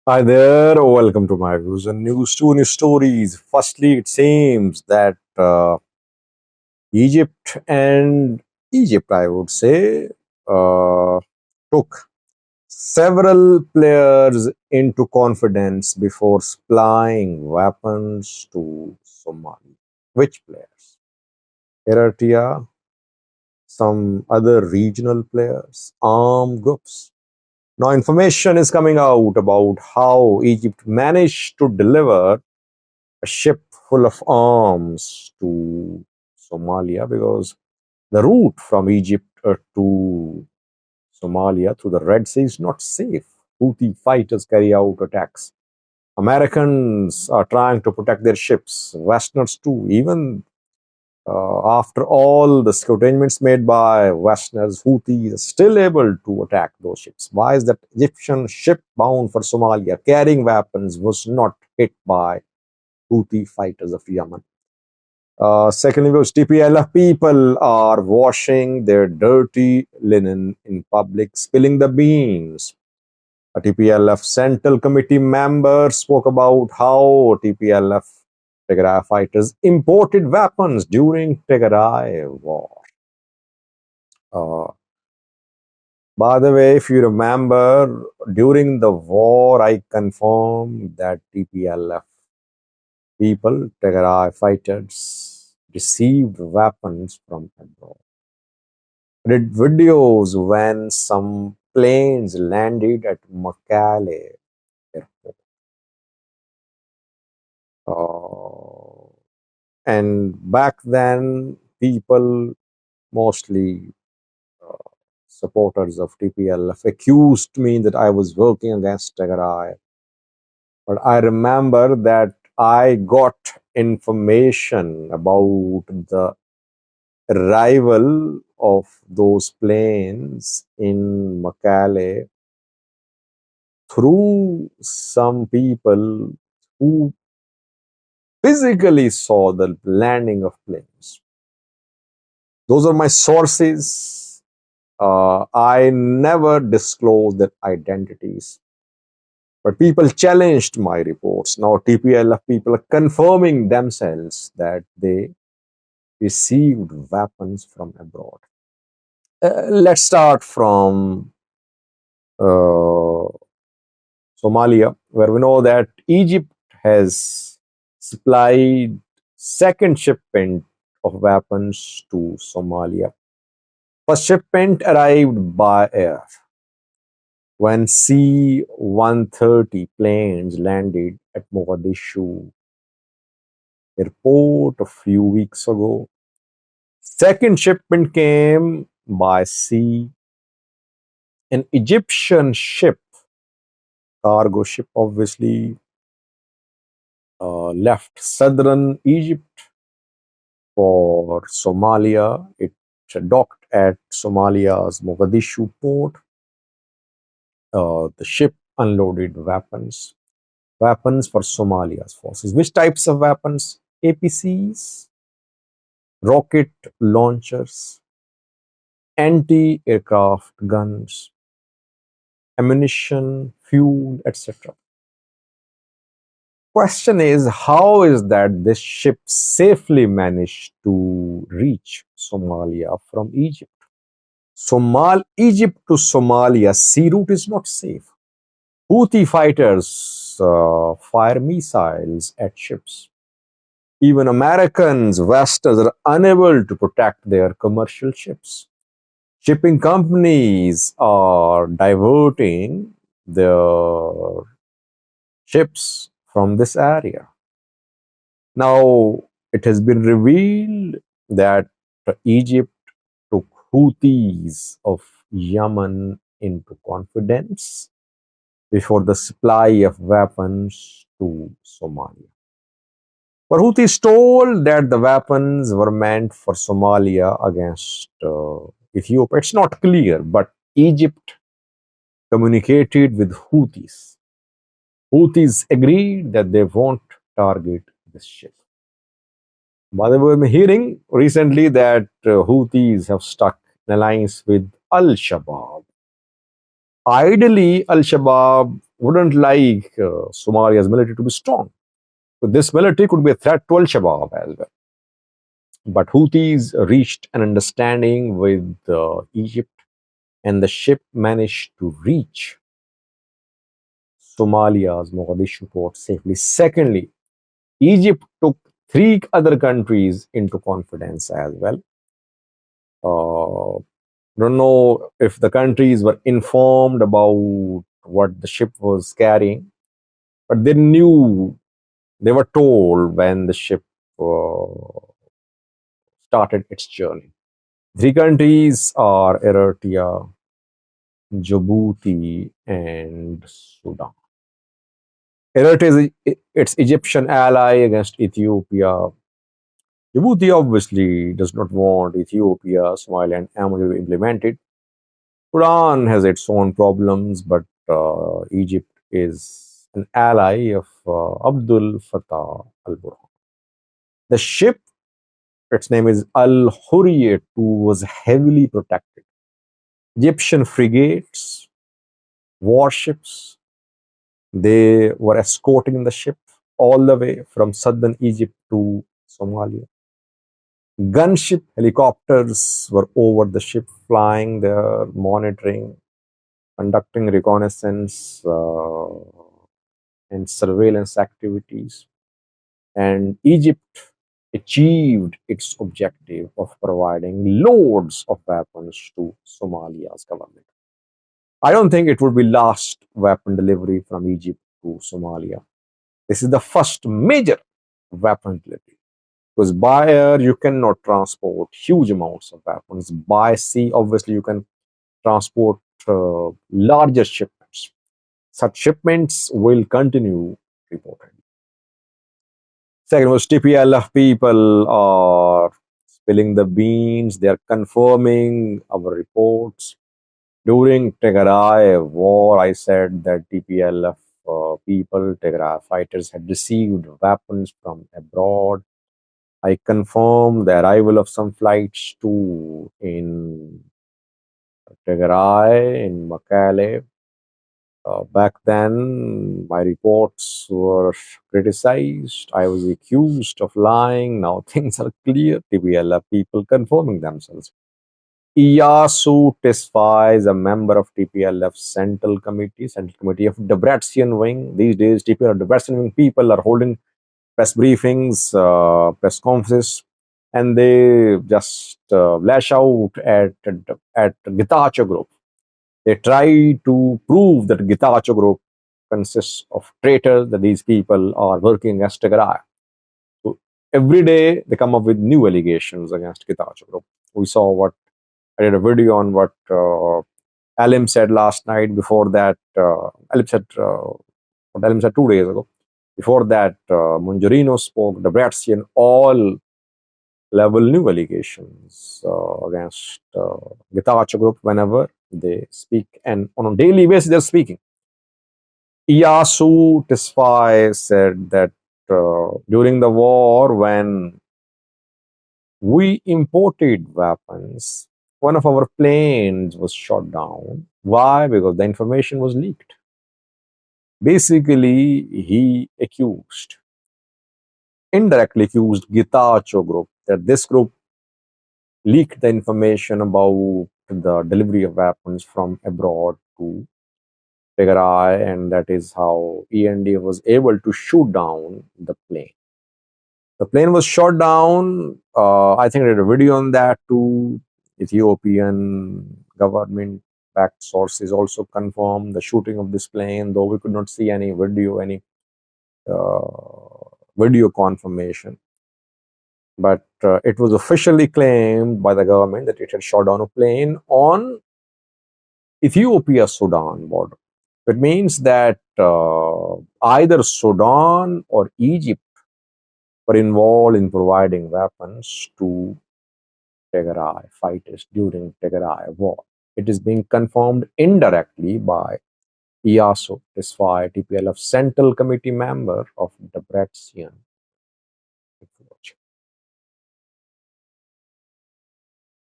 Hi there, welcome to my views and news. Two news stories. Firstly, it seems that Egypt and Egypt, I would say, took several players into confidence before supplying weapons to Somalia. Which players? Eritrea, some other regional players, armed groups. Now, information is coming out about how Egypt managed to deliver a ship full of arms to Somalia because the route from Egypt to Somalia through the Red Sea is not safe. Houthi fighters carry out attacks. Americans are trying to protect their ships, Westerners too. Even after all the scrutinments made by Westerners, Houthis are still able to attack those ships. Why is that Egyptian ship bound for Somalia carrying weapons was not hit by Houthi fighters of Yemen? Secondly, because TPLF people are washing their dirty linen in public, spilling the beans. A TPLF Central Committee member spoke about how TPLF Tigray fighters imported weapons during Tigray war. Uh, by the way, if you remember, during the war, I confirmed that TPLF people, Tigray fighters, received weapons from abroad. Did videos when some planes landed at Makale airport. Uh, and back then, people, mostly supporters of TPLF, accused me that I was working against Tigray. But I remember that I got information about the arrival of those planes in Makale through some people who physically saw the landing of planes. Those are my sources. I never disclosed their identities, but people challenged my reports. Now, TPLF people are confirming themselves that they received weapons from abroad. Let's start from uh, Somalia, where we know that Egypt has supplied second shipment of weapons to Somalia. First shipment arrived by air when C-130 planes landed at Mogadishu airport a few weeks ago. Second shipment came by sea. An Egyptian ship, cargo ship, obviously left southern Egypt for Somalia. It docked at Somalia's Mogadishu port. The ship unloaded weapons for Somalia's forces. Which types of weapons? APCs, rocket launchers, anti-aircraft guns, ammunition, fuel, etc. Question is, how is that this ship safely managed to reach Somalia from Egypt? Egypt to Somalia sea route is not safe. Houthi fighters fire missiles at ships. Even Americans, Westerners are unable to protect their commercial ships. Shipping companies are diverting their ships from this area. Now, it has been revealed that Egypt took Houthis of Yemen into confidence before the supply of weapons to Somalia. But Houthis told that the weapons were meant for Somalia against Ethiopia. It's not clear, but Egypt communicated with Houthis. Houthis agreed that they won't target this ship. By the way, I'm hearing recently that Houthis have struck an alliance with Al Shabaab. Ideally, Al Shabaab wouldn't like Somalia's military to be strong. So this military could be a threat to Al Shabaab as well. But Houthis reached an understanding with Egypt, and the ship managed to reach Somalia's Mogadishu port safely. Secondly, Egypt took three other countries into confidence as well. Don't know if the countries were informed about what the ship was carrying, but they knew, they were told when the ship uh, started its journey. Three countries are Eritrea, Djibouti, and Sudan. Eritrea is its Egyptian ally against Ethiopia. Djibouti obviously does not want Ethiopia, Somalia, and Amman to be implemented. Sudan has its own problems, but Egypt is an ally of Abdul Fattah al Burhan. The ship, its name is Al Hurriyet, was heavily protected. Egyptian frigates, warships, they were escorting the ship all the way from southern Egypt to Somalia. Gunship helicopters were over the ship, flying there, monitoring, conducting reconnaissance and surveillance activities. And Egypt achieved its objective of providing loads of weapons to Somalia's government. I don't think it would be last weapon delivery from Egypt to Somalia. This is the first major weapon delivery. Because by air, you cannot transport huge amounts of weapons. By sea, obviously, you can transport larger shipments. Such shipments will continue reported. Second was TPLF people are spilling the beans. They are confirming our reports. During Tigray war, I said that TPLF people, Tigray fighters, had received weapons from abroad. I confirmed the arrival of some flights too in Tigray, in Makale. Back then, my reports were criticized. I was accused of lying. Now things are clear. TPLF people confirming themselves. Iyasu testifies, a member of TPLF Central Committee of Debrecen Wing. These days, TPLF Debrecen Wing people are holding press briefings, press conferences, and they just lash out at Getachew Group. They try to prove that Getachew Group consists of traitors, that these people are working against Tigray. So every day they come up with new allegations against Getachew Group. We saw what I did a video on what Alim said last night. Before that, Alim said what Alim said 2 days ago. Before that, Mungerino spoke, Debrecen, all level new allegations against Getachew Group whenever they speak, and on a daily basis they're speaking. Iyasu Tesfaye said that during the war, when we imported weapons, one of our planes was shot down. Why? Because the information was leaked. Basically, he indirectly accused Getachew Group that this group leaked the information about the delivery of weapons from abroad to Tigray, and that is how END was able to shoot down the plane. The plane was shot down. I think I did a video on that too. Ethiopian government backed sources also confirmed the shooting of this plane, though we could not see any video, any video confirmation. But it was officially claimed by the government that it had shot down a plane on Ethiopia-Sudan border. It means that either Sudan or Egypt were involved in providing weapons to Tigray fighters during Tigray war. It is being confirmed indirectly by Iyasu Tesfaye, TPLF Central Committee member of Debrecen